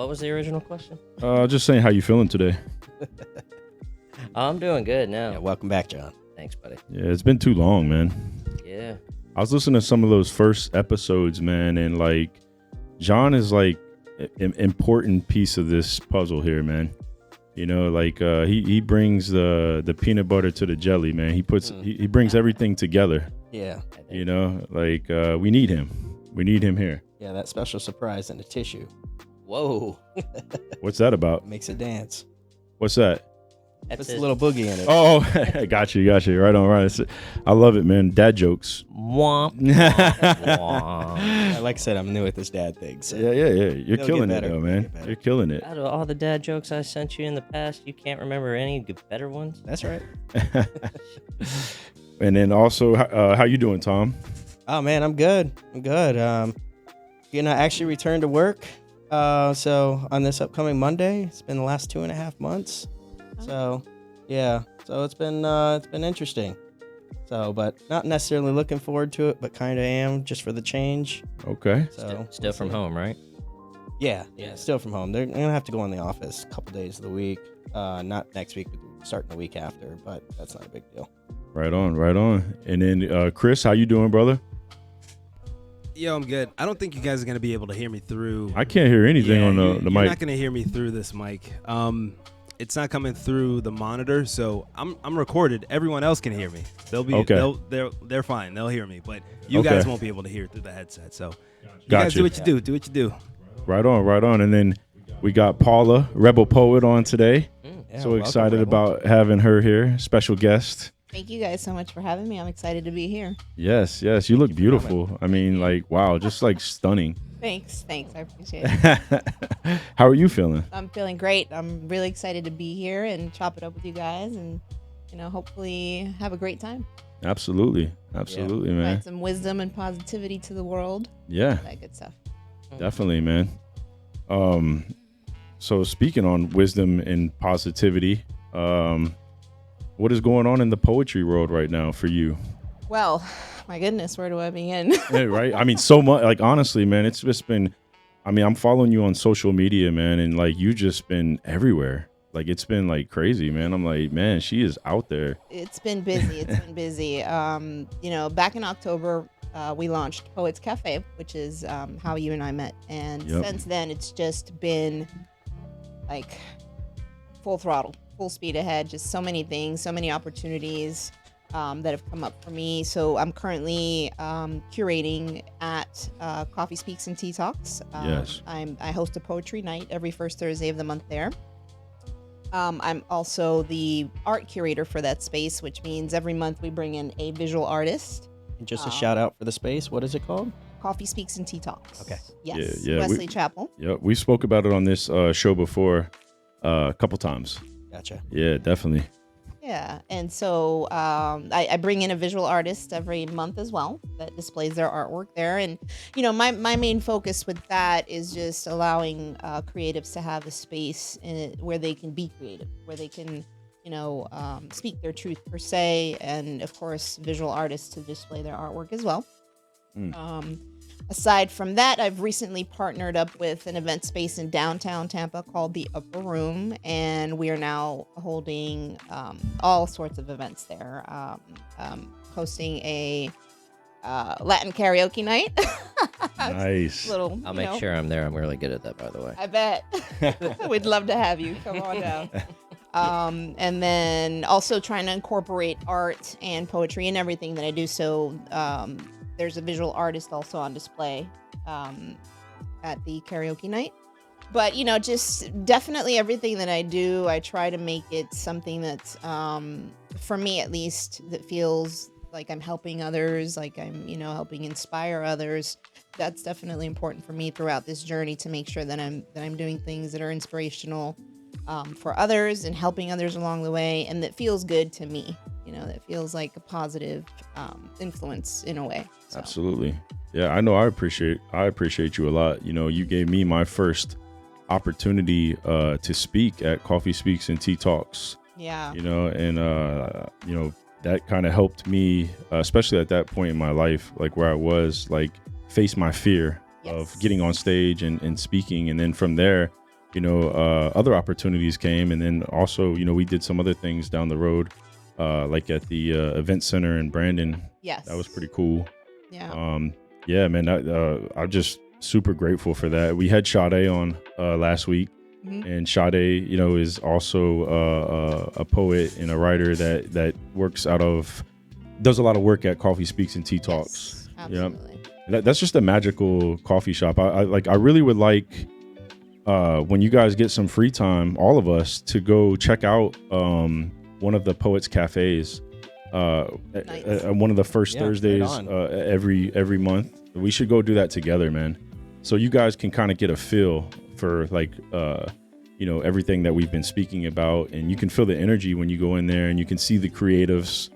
What was the original question? Just saying, how you feeling today? I'm doing good now. Yeah, welcome back, John. Thanks, buddy. Yeah, it's been too long, man. Yeah. I was listening to some of those first episodes, man, and like John is like an important piece of this puzzle here, man. You know, like he brings the peanut butter to the jelly, man. He puts he brings everything together. Yeah. You know, like we need him. We need him here. Yeah, that special surprise in the tissue Whoa. What's that about? makes it dance. What's that? That's Puts a it. little boogie in it. Oh, got you. Right on, right. I love it, man. Dad jokes. Womp, womp, womp. Yeah, like I said, I'm new at this dad thing. So. Yeah. You're They'll killing get it, better. though, They'll man. get better. You're killing it. Out of all the dad jokes I sent you in the past, you can't remember any better ones? That's right. And then also, how you doing, Tom? Oh man, I'm good. I actually returned to work. So on this upcoming Monday, it's been the last 2.5 months. So yeah, so it's been interesting. So, but not necessarily looking forward to it, but kind of am just for the change. Okay. So Still from home, right? Yeah, Yeah. still from home. They're gonna have to go in the office a couple days of the week. Not next week, but starting the week after. But that's not a big deal. Right on. And then, Chris, how you doing, brother? Yo, I'm good. I don't think you guys are gonna be able to hear me through. I can't hear anything on the You're mic. not gonna hear me through this mic. It's not coming through the monitor, so I'm recorded. Everyone else can hear me. They'll be Okay. they're fine. They'll hear me, but you Okay. guys won't be able to hear it through the headset. So you Gotcha. guys do what you do. Do what you do. Right on. And then we got Paula, Rebel Poet, on today. Yeah, So welcome, excited Rebel. about having her here. Special guest. Thank you guys so much for having me. I'm excited to be here. Yes. You look beautiful. I mean, like, wow, just like stunning. Thanks. I appreciate it. How are you feeling? I'm feeling great. I'm really excited to be here and chop it up with you guys and, hopefully have a great time. Absolutely, man. Provide some wisdom and positivity to the world. Yeah, That good stuff. definitely, man. So speaking on wisdom and positivity, what is going on in the poetry world right now for you? Well, my goodness, where do I begin? Yeah, right. I mean, so much. Like, honestly, man, it's just been. I mean, I'm following you on social media, man, and like you just been everywhere. Like, it's been like crazy, man. I'm like, man, she is out there. It's been busy. Back in October, we launched Poets Cafe, which is how you and I met. And Yep. since then, it's just been like full throttle, full speed ahead. Just so many things, so many opportunities that have come up for me. So I'm currently curating at Coffee Speaks and Tea Talks. Yes. I host a poetry night every first Thursday of the month there. I'm also the art curator for that space, which means every month we bring in a visual artist. And just a shout out for the space. What is it called? Coffee Speaks and Tea Talks. Okay. Yes. Yeah, Wesley Chapel. Yeah, we spoke about it on this show before a couple times. Gotcha. Yeah, definitely. Yeah. And so I bring in a visual artist every month as well that displays their artwork there. And, my main focus with that is just allowing creatives to have a space where they can be creative, where they can, speak their truth per se. And, of course, visual artists to display their artwork as well. Aside from that, I've recently partnered up with an event space in downtown Tampa called the Upper Room, and we are now holding all sorts of events there. Hosting a Latin karaoke night. Nice. I'll make sure I'm there. I'm really good at that, by the way. I bet. We'd love to have you. Come on down. And then also trying to incorporate art and poetry in everything that I do. So there's a visual artist also on display at the karaoke night. But, just definitely everything that I do, I try to make it something that's, for me at least, that feels like I'm helping others, like I'm, helping inspire others. That's definitely important for me throughout this journey to make sure that I'm doing things that are inspirational for others and helping others along the way, and that feels good to me. That feels like a positive influence in a way. So. Absolutely. Yeah, I know. I appreciate you a lot. You gave me my first opportunity to speak at Coffee Speaks and Tea Talks. Yeah. That kind of helped me, especially at that point in my life, like where I was, like face my fear of getting on stage and speaking. And then from there, other opportunities came, and then also, we did some other things down the road, like at the event center in Brandon. Yes. That was pretty cool. Yeah. Yeah, man, I'm just super grateful for that. We had Sade on last week, and Sade, is also a poet and a writer that does a lot of work at Coffee Speaks and Tea Talks. Yes, absolutely. That's just a magical coffee shop. I really would like, when you guys get some free time, all of us, to go check out one of the Poets Cafes. Nice. One of the first Yeah, Thursdays right on. every month. We should go do that together, man. So you guys can kind of get a feel for like everything that we've been speaking about, and you can feel the energy when you go in there, and you can see the creatives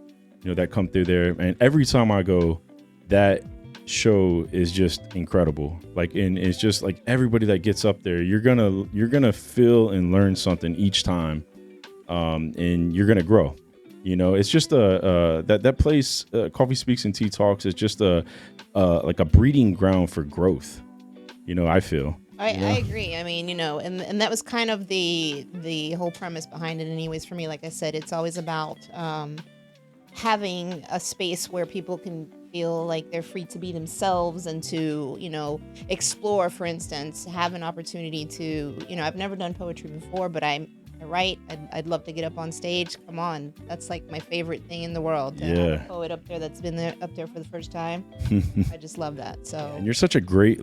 that come through there. And every time I go, that show is just incredible. Like, and it's just like everybody that gets up there, you're gonna feel and learn something each time, and you're gonna grow. It's just that place, Coffee Speaks and Tea Talks, is just like a breeding ground for growth. I feel. I agree. I mean, and that was kind of the whole premise behind it anyways for me. Like I said, it's always about having a space where people can feel like they're free to be themselves and to, explore, for instance, have an opportunity to, I've never done poetry before, but I write. I'd love to get up on stage. Come on. That's like my favorite thing in the world. To have a poet up there that's been up there for the first time. I just love that. So. And you're such a great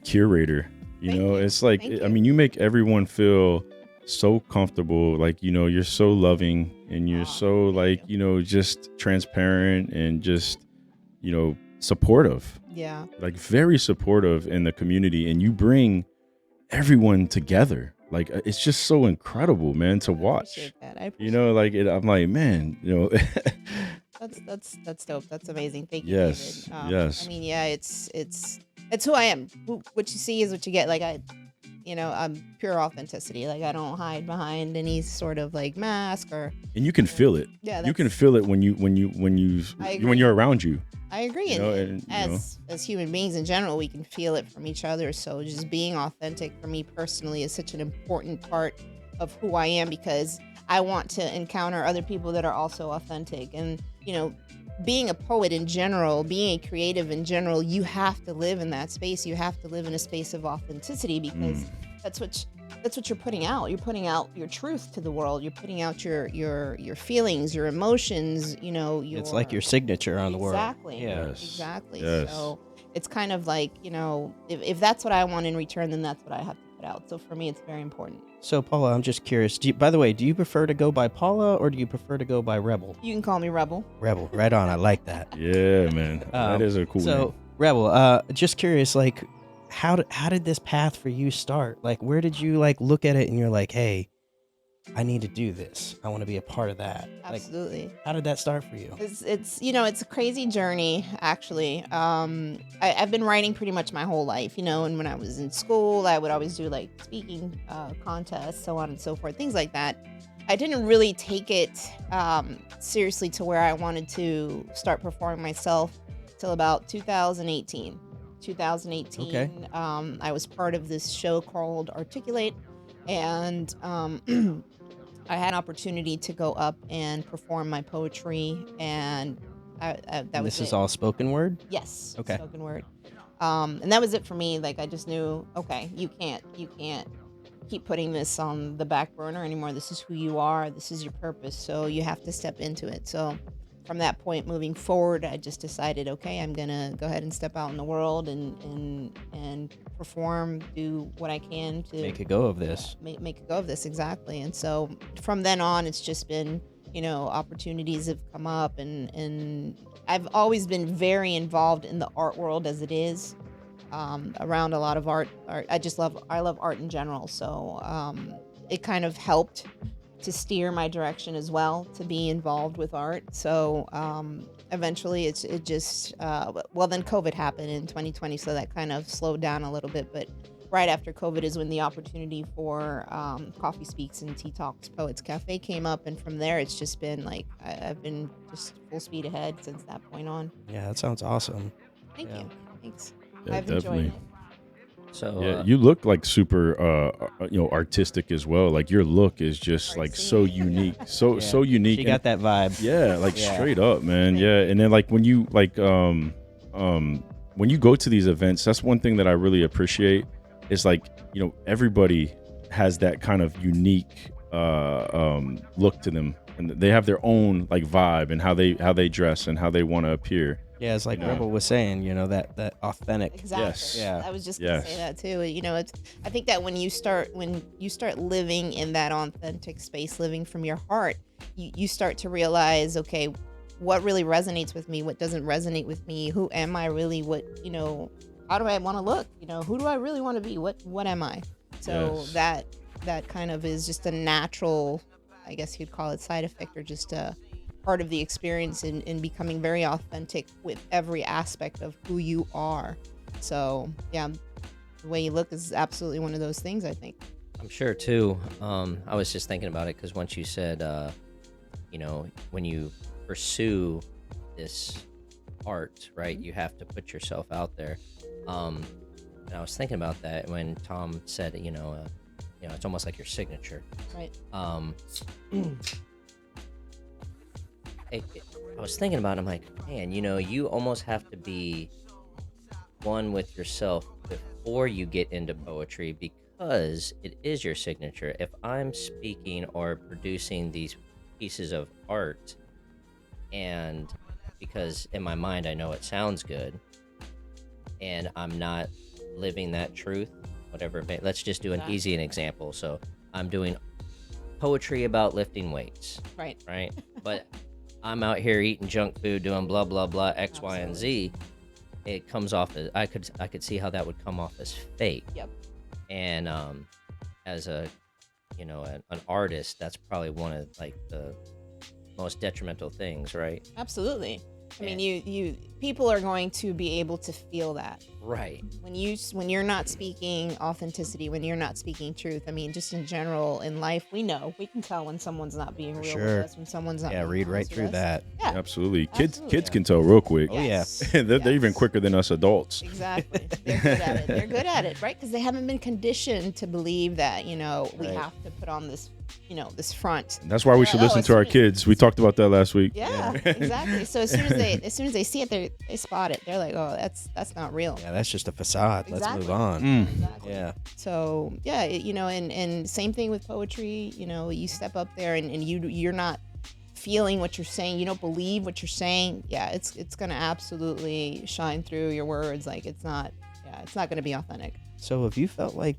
curator. It's like, I mean, you make everyone feel so comfortable. Like, you're so loving, and you're so just transparent and just, supportive. Yeah. Like very supportive in the community, and you bring everyone together. Like, it's just so incredible, man, to watch. I appreciate that. Like it, I'm like, man, That's dope. That's amazing. Thank you, yes, David. yes. I mean, yeah, it's who I am. What you see is what you get. Like I'm pure authenticity. Like I don't hide behind any sort of like mask or. And you can feel it. Yeah, you can feel it when you're around you. I agree. And as human beings in general, we can feel it from each other. So just being authentic for me personally is such an important part of who I am, because I want to encounter other people that are also authentic. And, being a poet in general, being a creative in general, you have to live in that space. You have to live in a space of authenticity, because that's what you're putting out. You're putting out your truth to the world. You're putting out your feelings, your emotions, It's like your signature on the world. Exactly. Yes. Exactly. Yes. So it's kind of like, if that's what I want in return, then that's what I have to put out. So for me, it's very important. So Paula, I'm just curious. By the way, do you prefer to go by Paula or do you prefer to go by Rebel? You can call me Rebel. Rebel, right on. I like that. Yeah, man. That is a cool name. So Rebel, just curious, like, how did this path for you start? Like, where did you look at it and you're like, hey, I need to do this. I want to be a part of that. Absolutely. How did that start for you? It's it's a crazy journey, actually. I've been writing pretty much my whole life, and when I was in school, I would always do speaking contests, so on and so forth, things like that. I didn't really take it seriously to where I wanted to start performing myself till about 2018. 2018, Okay. I was part of this show called Articulate, and I had an opportunity to go up and perform my poetry, and This is all spoken word? Yes. Okay. Spoken word. And that was it for me. Like I just knew, okay, you can't keep putting this on the back burner anymore. This is who you are. This is your purpose. So you have to step into it. So from that point moving forward, I just decided, okay, I'm gonna go ahead and step out in the world and perform, do what I can to Make a go of this. Make a go of this, exactly. And so from then on, it's just been, opportunities have come up, and I've always been very involved in the art world as it is, around a lot of art. I love art in general. So it kind of helped to steer my direction as well, to be involved with art. So eventually then COVID happened in 2020, so that kind of slowed down a little bit. But right after COVID is when the opportunity for Coffee Speaks and Tea Talks Poets Cafe came up, and from there it's just been I've been just full speed ahead since that point on. Yeah, that sounds awesome. Thank you. Thanks. Yeah, I've definitely. enjoyed it. So Yeah, you look like super, artistic as well. Like your look is just like so Artsy. unique, so Yeah. unique. She got that vibe. Yeah, like Yeah. straight up, man. Yeah, and then like when you when you go to these events, that's one thing that I really appreciate. Is like everybody has that kind of unique look to them, and they have their own like vibe and how they dress and how they want to appear. Yeah, it's like You know. Rebel was saying, that authentic. Exactly. Yes. Yeah. I was just gonna say that too. It's. I think that when you start living in that authentic space, living from your heart, you start to realize, okay, what really resonates with me, what doesn't resonate with me, who am I really, how do I want to look, who do I really want to be, what am I? So Yes. that kind of is just a natural, I guess you'd call it side effect, or just a part of the experience in becoming very authentic with every aspect of who you are. So yeah, the way you look is absolutely one of those things, I think. I'm sure too. I was just thinking about it because once you said, when you pursue this art, right, you have to put yourself out there. And I was thinking about that when Tom said, it's almost like your signature. Right. I was thinking about it, I'm like, man, you almost have to be one with yourself before you get into poetry because it is your signature. If I'm speaking or producing these pieces of art, and because in my mind I know it sounds good, and I'm not living that truth, whatever, let's just do an easy example. So I'm doing poetry about lifting weights, Right. right? But I'm out here eating junk food, doing blah blah blah X, Y, and Z. It comes off as I could see how that would come off as fake. Yep. And as a an artist, that's probably one of like the most detrimental things, right? Absolutely. I mean, you people are going to be able to feel that Right. when you're not speaking authenticity, when you're not speaking truth. I mean, just in general in life, we can tell when someone's not being real sure. with us, when someone's not. Yeah, being read right honest with through us. that. Yeah, Absolutely. Absolutely. Kids can tell real quick. Oh, yeah. Yes. They're even Yes. quicker than us adults. Exactly. They're good at it. They're good at it, right? Because they haven't been conditioned to believe that we Right. have to put on this this front. That's why we should listen as to our soon as- kids. We talked about that last week. Yeah, exactly. So as soon as they see it, they spot it. They're like, oh, that's not real. Yeah, that's just a facade. Let's Exactly. move on. Exactly. Yeah. So yeah, and same thing with poetry. You step up there and you're not feeling what you're saying. You don't believe what you're saying. Yeah, it's gonna absolutely shine through your words. Like it's not gonna be authentic. So have you felt like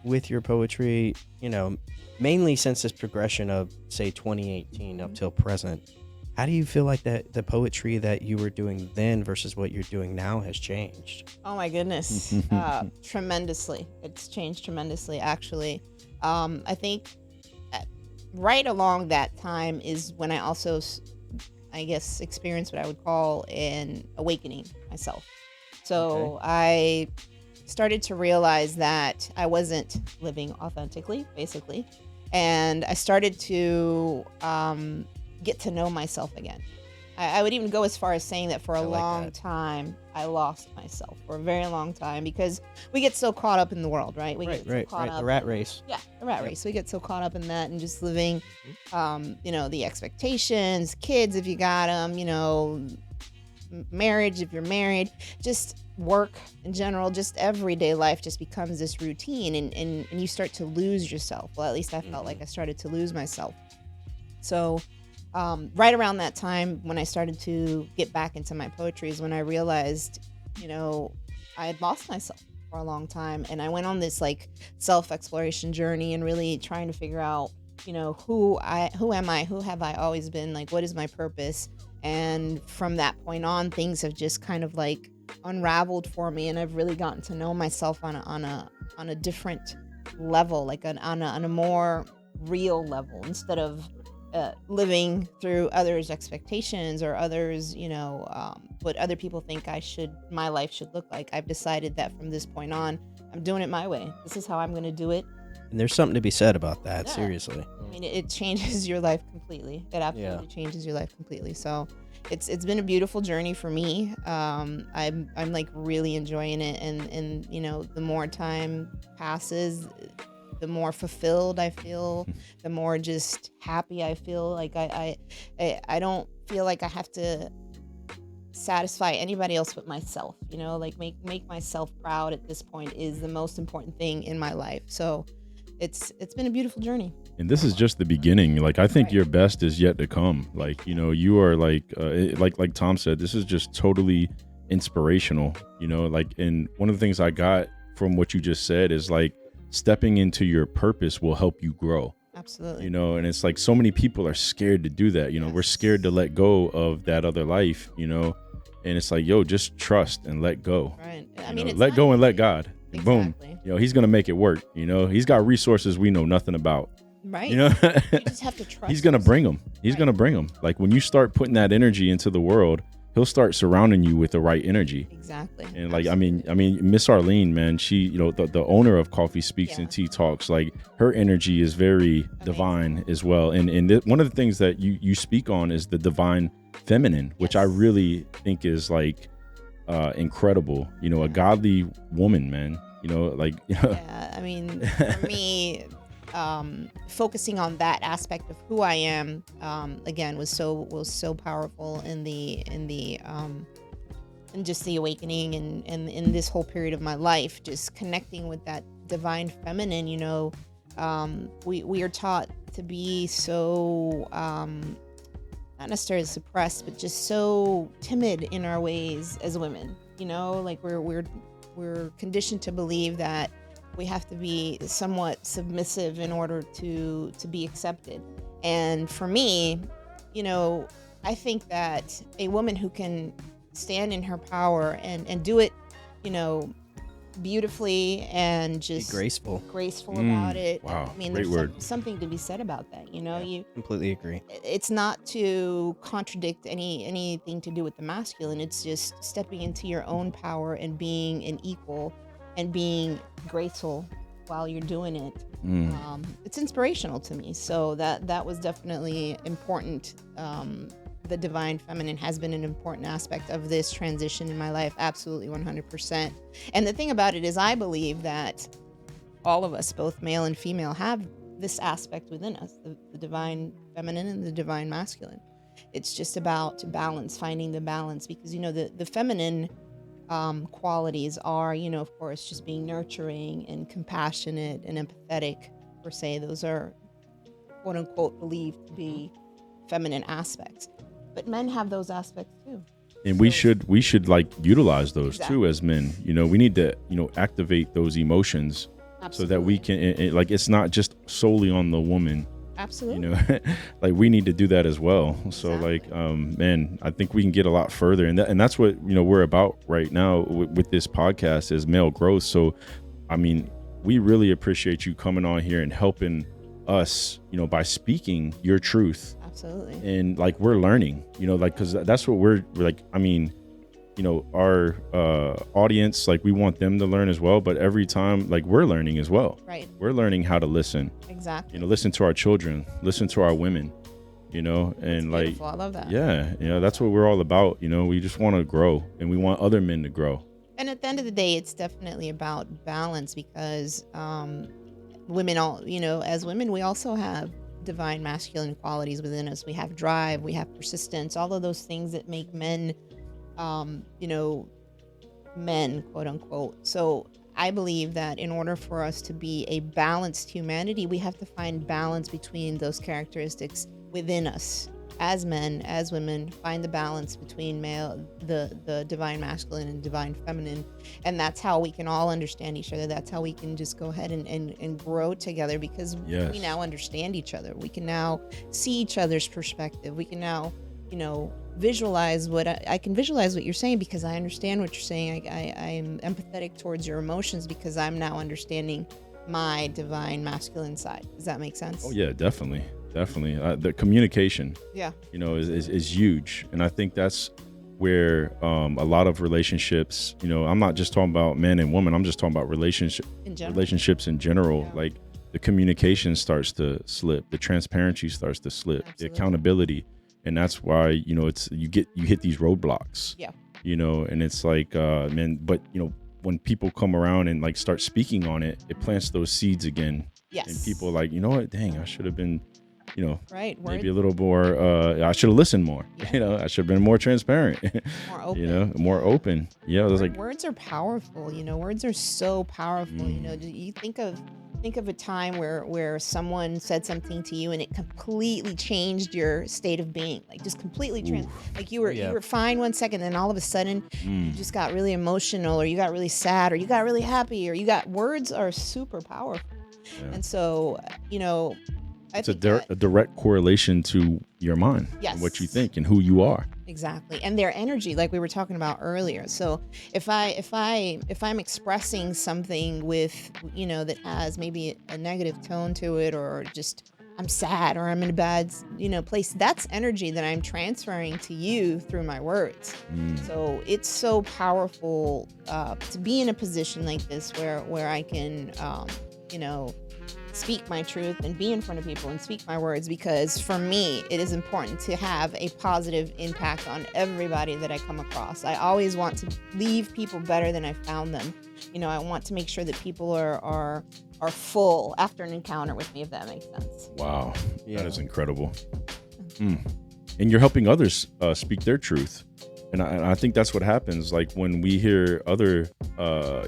with your poetry, mainly since this progression of say 2018 up till present, how do you feel like that the poetry that you were doing then versus what you're doing now has changed? Oh my goodness, tremendously. It's changed tremendously, actually. I think right along that time is when I also, I guess, experienced what I would call an awakening myself. So I started to realize that I wasn't living authentically, basically, and I started to get to know myself again. I would even go as far as saying that for a long time, I lost myself for a very long time because we get so caught up in the world, right? We get so caught up The rat race. Yeah, the rat race. We get so caught up in that and just living, the expectations, kids if you got them, marriage if you're married, just work in general, just everyday life just becomes this routine and you start to lose yourself. Well, at least I felt like I started to lose myself. So right around that time when I started to get back into my poetry is when I realized, I had lost myself for a long time. And I went on this like self-exploration journey and really trying to figure out, who am I? Who have I always been? Like, what is my purpose? And from that point on, things have just kind of like unraveled for me. And I've really gotten to know myself on a different level, like on a more real level instead of living through others' expectations or others, what other people think my life should look like. I've decided that from this point on, I'm doing it my way. This is how I'm going to do it. And there's something to be said about that, Yeah. seriously. I mean, it changes your life completely. It absolutely changes your life completely. So, it's been a beautiful journey for me. I'm like really enjoying it, and you know, the more time passes, the more fulfilled I feel, the more just happy I feel. Like I don't feel like I have to satisfy anybody else but myself. You know, like make myself proud at this point is the most important thing in my life. So it's been a beautiful journey. And this is just the beginning. Like, I think Right. your best is yet to come. Like, you know, you are like Tom said, this is just totally inspirational, you know, like, and one of the things I got from what you just said is like stepping into your purpose will help you grow, Absolutely. you know, and it's like so many people are scared to do that. You know, we're Yes. scared to let go of that other life, you know, and it's like, yo, just trust and let go. Right. I You mean, know, it's let not go and let easy. God. And boom, Exactly. you know, he's going to make it work. You know, he's got resources we know nothing about, Right. you know. You just have to trust. He's gonna bring yourself. them. He's Right. gonna bring them. Like when you start putting that energy into the world, he'll start surrounding you with the right energy. Exactly. And like, Absolutely. I mean, Miss Arlene, man, she, you know, the owner of Coffee Speaks Yeah. and Tea Talks, like her energy is very divine as well. And one of the things that you speak on is the divine feminine, which I Yes. really think is like incredible. You know, a godly woman, man. You know, like, you know, Yeah. I mean, for me, focusing on that aspect of who I am, again, was so powerful in the and just the awakening and in this whole period of my life, just connecting with that divine feminine. You know, we are taught to be so not necessarily suppressed, but just so timid in our ways as women. You know, like we're conditioned to believe that we have to be somewhat submissive in order to be accepted. And for me, you know, I think that a woman who can stand in her power and do it, you know, beautifully and Be just graceful. graceful about it. wow, I mean, great there's word. something to be said about that. You know, Yeah, completely agree. it's not to contradict anything to do with the masculine. It's just stepping into your own power and being an equal and being graceful while you're doing it. It's inspirational to me. So that was definitely important. The divine feminine has been an important aspect of this transition in my life. Absolutely 100%. And the thing about it is I believe that all of us, both male and female, have this aspect within us, the divine feminine and the divine masculine. It's just about balance, finding the balance, because, you know, the feminine qualities are, you know, of course, just being nurturing and compassionate and empathetic, per se. Those are, quote unquote, believed to be feminine aspects. But men have those aspects too. And we So- should like utilize those Exactly. too as men. You know, we need to, you know, activate those emotions so that we can like, it's not just solely on the woman, Absolutely. you know. Like we need to do that as well. So Exactly. like man, I think we can get a lot further, and that's what, you know, we're about right now with this podcast is male growth. So I mean, we really appreciate you coming on here and helping us, you know, by speaking your truth. Absolutely. And like we're learning, you know, like, because that's what we're like. I mean, you know, our audience, like we want them to learn as well, but every time, like, we're learning as well. Right. We're learning how to listen, Exactly. you know, listen to our children, listen to our women, you know, and like, Beautiful. I love that. yeah, you know, that's what we're all about. You know, we just want to grow, and we want other men to grow. And at the end of the day, it's definitely about balance, because women, all, you know, as women, we also have divine masculine qualities within us. We have drive, we have persistence, all of those things that make men, you know, men, quote unquote. So I believe that in order for us to be a balanced humanity, we have to find balance between those characteristics within us. As men, as women, find the balance between the divine masculine and divine feminine. And that's how we can all understand each other. That's how we can just go ahead and grow together, because Yes. we now understand each other. We can now see each other's perspective. We can now, you know, visualize what I can visualize what you're saying, because I understand what you're saying. I'm empathetic towards your emotions, because I'm now understanding my divine masculine side. Does that make sense? Oh yeah, definitely. The communication, Yeah. you know, is huge. And I think that's where a lot of relationships, you know, I'm not just talking about men and women, I'm just talking about In general. relationships in general. Yeah. Like the communication starts to slip, the transparency starts to slip, Absolutely. the accountability. and that's why it's you hit these roadblocks. Yeah. And it's like man, but when people come around and like start speaking on it, it plants those seeds again. Yes. And people are like, you know what, dang, I should have been right. maybe a little more I should have listened more. Yeah. I should have been more transparent. More open. More open. Yeah, it was like Words are powerful. Words are so powerful. You think of a time where someone said something to you and it completely changed your state of being, like just completely like you were fine one second, then all of a sudden you just got really emotional, or you got really sad, or you got really happy, or words are super powerful. And so it's a direct correlation to your mind, and what you think and who you are. Exactly. And their energy, like we were talking about earlier. So if I'm expressing something with, that has maybe a negative tone to it, or just I'm sad, or I'm in a bad, place, that's energy that I'm transferring to you through my words. So it's so powerful to be in a position like this where I can, speak my truth and be in front of people and speak my words, because for me it is important to have a positive impact on everybody that I come across. I always want to leave people better than I found them. I want to make sure that people are full after an encounter with me, if that makes sense. Wow. That is incredible. And you're helping others speak their truth. And I think that's what happens, like when we hear other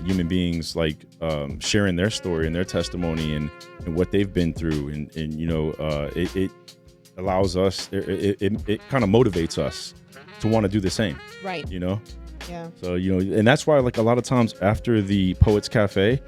human beings like sharing their story and their testimony and what they've been through, and it allows us, it kind of motivates us to want to do the same. Right. Yeah. So, and that's why, like, a lot of times after the Poets Cafe,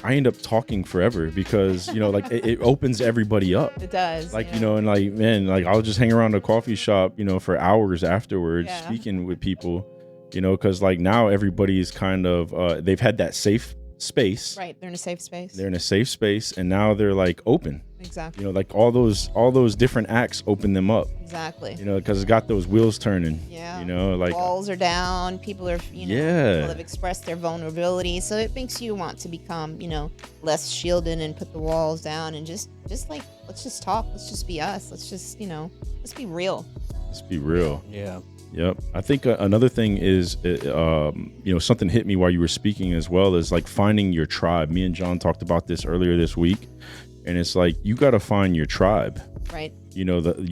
I end up talking forever because, like it opens everybody up. It does. Like, and like, man, like I'll just hang around the coffee shop, for hours afterwards, speaking with people, because like now everybody's kind of, they've had that safe space. Right. They're in a safe space. They're in a safe space, and now they're like open. Exactly. Like all those different acts open them up. Exactly. Because it's got those wheels turning. Yeah. Like walls are down. People are, people have expressed their vulnerability. So it makes you want to become, less shielded and put the walls down and just like, let's just talk. Let's just be us. Let's just, let's be real. Let's be real. Yeah. Yep. I think another thing is, something hit me while you were speaking as well, is like finding your tribe. Me and John talked about this earlier this week, and it's like you got to find your tribe. Right. You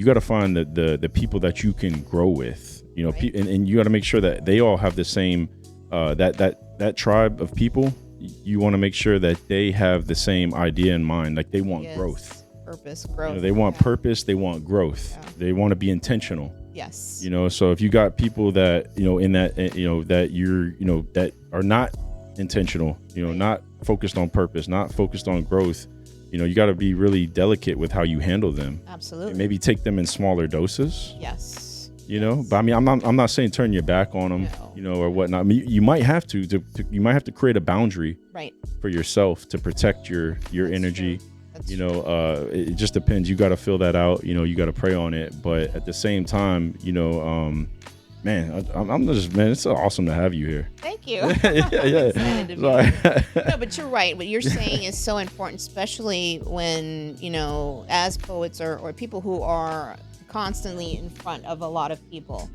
got to find the people that you can grow with. Right. And you got to make sure that they all have the same that tribe of people. You want to make sure that they have the same idea in mind, like they want growth, purpose, growth. They want purpose. They want growth. Yeah. They want to be intentional. Yes. So if you got people that, in that, that you're, that are not intentional, not focused on purpose, not focused on growth, you got to be really delicate with how you handle them. Absolutely. And maybe take them in smaller doses. Yes. But I mean, I'm not saying turn your back on them, or whatnot. I mean, you might have to create a boundary for yourself to protect your energy. True. It just depends. You got to fill that out. You got to pray on it. But at the same time, man, I'm just, man, it's so awesome to have you here. Thank you. Yeah. No, but you're right. What you're saying is so important, especially when, as poets or people who are constantly in front of a lot of people.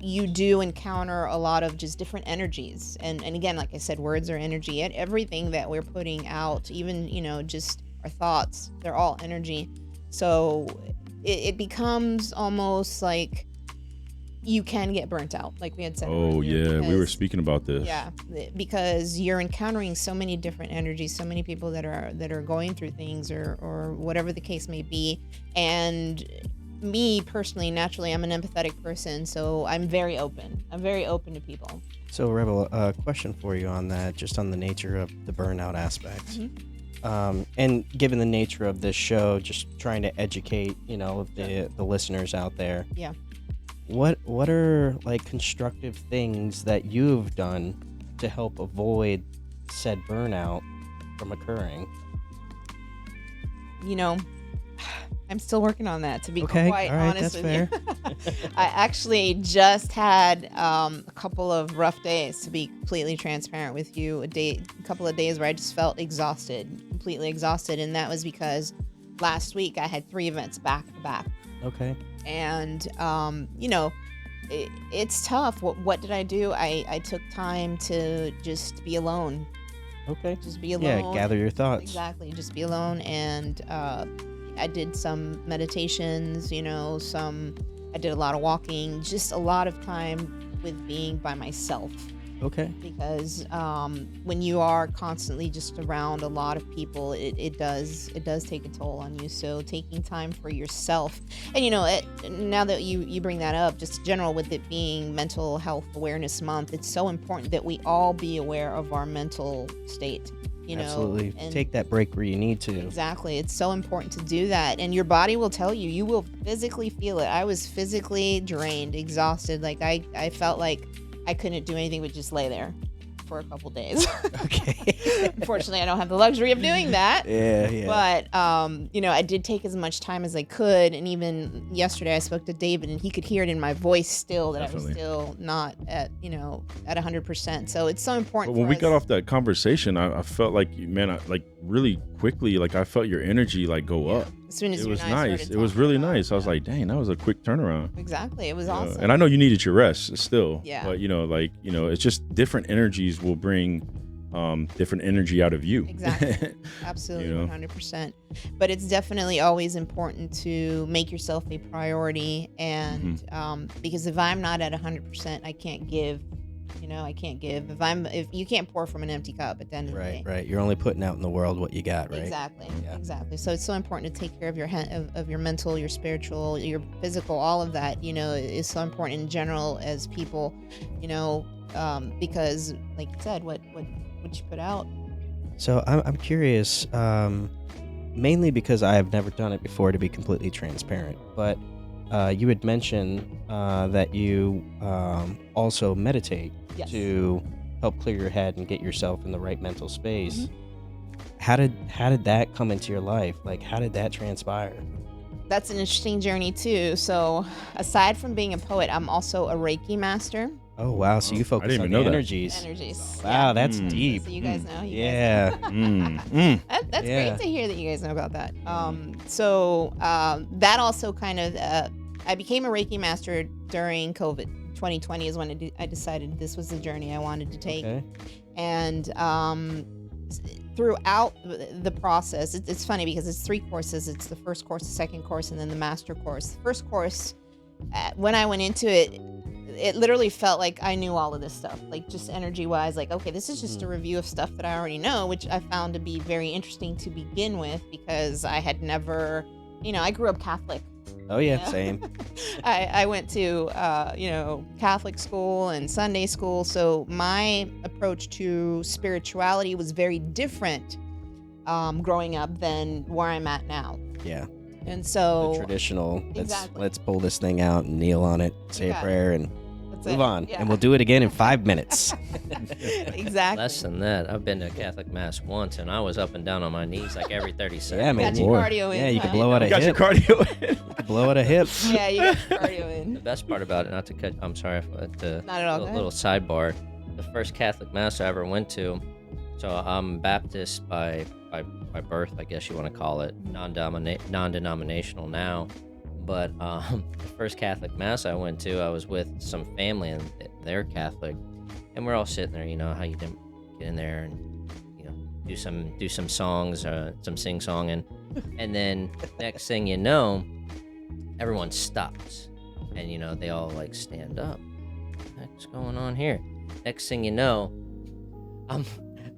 You do encounter a lot of just different energies. And again, like I said, words are energy. And everything that we're putting out, even, just our thoughts, they're all energy. So it becomes almost like you can get burnt out, like we had said. Oh, yeah. We were speaking about this. Yeah, because you're encountering so many different energies, so many people that are going through things or whatever the case may be. And me personally, naturally, I'm an empathetic person, so I'm very open. I'm very open to people. So, Rebel, a question for you on that, just on the nature of the burnout aspect. Mm-hmm. And given the nature of this show, just trying to educate, the listeners out there. Yeah. What are like constructive things that you've done to help avoid said burnout from occurring? I'm still working on that, to be quite honest with you. I actually just had a couple of rough days, to be completely transparent with you. A couple of days where I just felt exhausted, completely exhausted, and that was because last week I had 3 events back to back. Okay. And it's tough. What did I do? I took time to just be alone. Okay. Just be alone. Yeah, gather your thoughts. Exactly, just be alone. And I did some meditations, I did a lot of walking, just a lot of time with being by myself. Okay. Because when you are constantly just around a lot of people, it does take a toll on you. So taking time for yourself, and now that you bring that up, just general with it being Mental Health Awareness Month, it's so important that we all be aware of our mental state. Absolutely. And take that break where you need to. exactly, it's so important to do that, and your body will tell you. You will physically feel it. I was physically drained, exhausted. Like I felt like I couldn't do anything but just lay there for a couple days. Okay. Unfortunately, I don't have the luxury of doing that. Yeah. But I did take as much time as I could, and even yesterday I spoke to David, and he could hear it in my voice still that Definitely. I was still not at 100%. So it's so important. But when for we us. got off that conversation, I felt like, man, really quickly, like I felt your energy like go up. As soon as It you was and I nice. started It was talking really about nice. I was it. like, dang, that was a quick turnaround. Exactly, it was Yeah. awesome. And I know you needed your rest still. Yeah. But it's just different energies will bring different energy out of you. Exactly. Absolutely, 100%. But it's definitely always important to make yourself a priority, and because if I'm not at 100%, I can't give. I can't give. If you can't pour from an empty cup at the end of the day. Right. You're only putting out in the world what you got, right? Exactly. Yeah. Exactly. So it's so important to take care of your of your mental, your spiritual, your physical, all of that. Is so important in general as people. Because like you said, what you put out. So I'm curious, mainly because I have never done it before, to be completely transparent. But you had mentioned that you also meditate Yes. to help clear your head and get yourself in the right mental space. Mm-hmm. How did that come into your life? Like, how did that transpire? That's an interesting journey too. So aside from being a poet, I'm also a Reiki master. Oh wow! So you focus didn't on even the know that. energies. Energies. Wow, Yeah. that's Mm. deep. So you guys know. Yeah. That's Yeah. great to hear that you guys know about that. That also kind of, I became a Reiki master during COVID. 2020 is when I decided this was the journey I wanted to take. Okay. And throughout the process, it's funny because it's 3 courses. It's the first course, the second course, and then the master course. The first course, when I went into it, it literally felt like I knew all of this stuff, like just energy wise, like, okay, this is just a review of stuff that I already know, which I found to be very interesting to begin with, because I had never, I grew up Catholic. Oh yeah, Yeah. same. I went to, Catholic school and Sunday school. So my approach to spirituality was very different growing up than where I'm at now. Yeah. And The so traditional. Exactly. Let's pull this thing out and kneel on it, say You a got it. prayer, and that's move it. on. Yeah. And we'll do it again in 5 minutes. Exactly. Less than that. I've been to Catholic Mass once, and I was up and down on my knees like every 30 seconds. Yeah, man. Got your Boy. cardio in. Yeah, you can huh? blow out a You got your hip. cardio. Blow out a hip. Yeah, you got your cardio The in. best part about it, not to cut, I'm sorry, to Not at all, go a ahead. little sidebar. The first Catholic Mass I ever went to, so I'm Baptist by birth, I guess you want to call it, non-denominational now. But the first Catholic Mass I went to, I was with some family, and they're Catholic, and we're all sitting there. You know how you get in there and do some songs, some sing song, and then next thing you know, everyone stops, and they all like stand up. What's going on here? Next thing you know,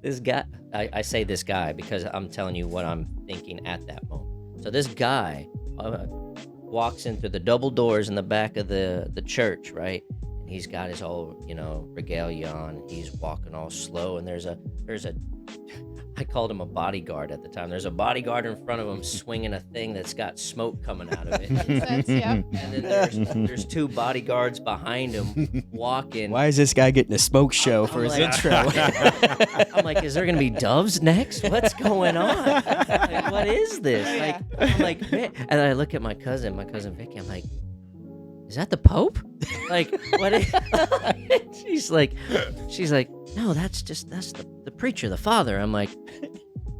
this guy. I say this guy because I'm telling you what I'm thinking at that moment. So this guy walks in through the double doors in the back of the church, right? And he's got his whole regalia on. He's walking all slow, and there's a I called him a bodyguard at the time. There's a bodyguard in front of him swinging a thing that's got smoke coming out of it. Makes sense, yeah. And then there's 2 bodyguards behind him walking. Why is this guy getting a smoke show for his like- intro? I'm like, is there gonna be doves next? What's going on? Like, what is this? Oh, yeah. I'm like, man. And I look at my cousin Vicky. I'm like, is that the Pope? Like, what? She's like, no, that's the preacher, the father. I'm like,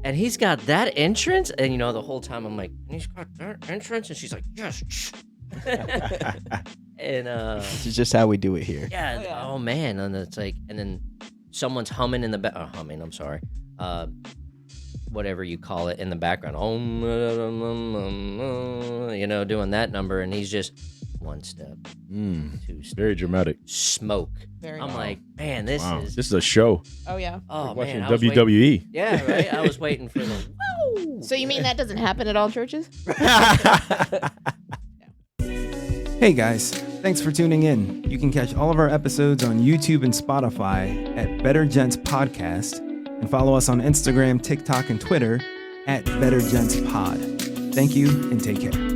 And he's got that entrance, and the whole time I'm like, and he's got that entrance, and she's like, yes. And This is just how we do it here. yeah, Oh, yeah. oh man, and it's like, and then someone's humming in the back. Humming, I'm sorry. Whatever you call it in the background. Doing that number, and he's just one step, two step, Very dramatic. smoke. Very I'm nice. like, man, this Wow. is. This is a show. Oh yeah. Oh Like watching man, I was waiting- WWE. Yeah, right. I was waiting for the woo. So you mean that doesn't happen at all churches? Hey guys, thanks for tuning in. You can catch all of our episodes on YouTube and Spotify at Better Gents Podcast and follow us on Instagram, TikTok, and Twitter at Better Gents Pod. Thank you and take care.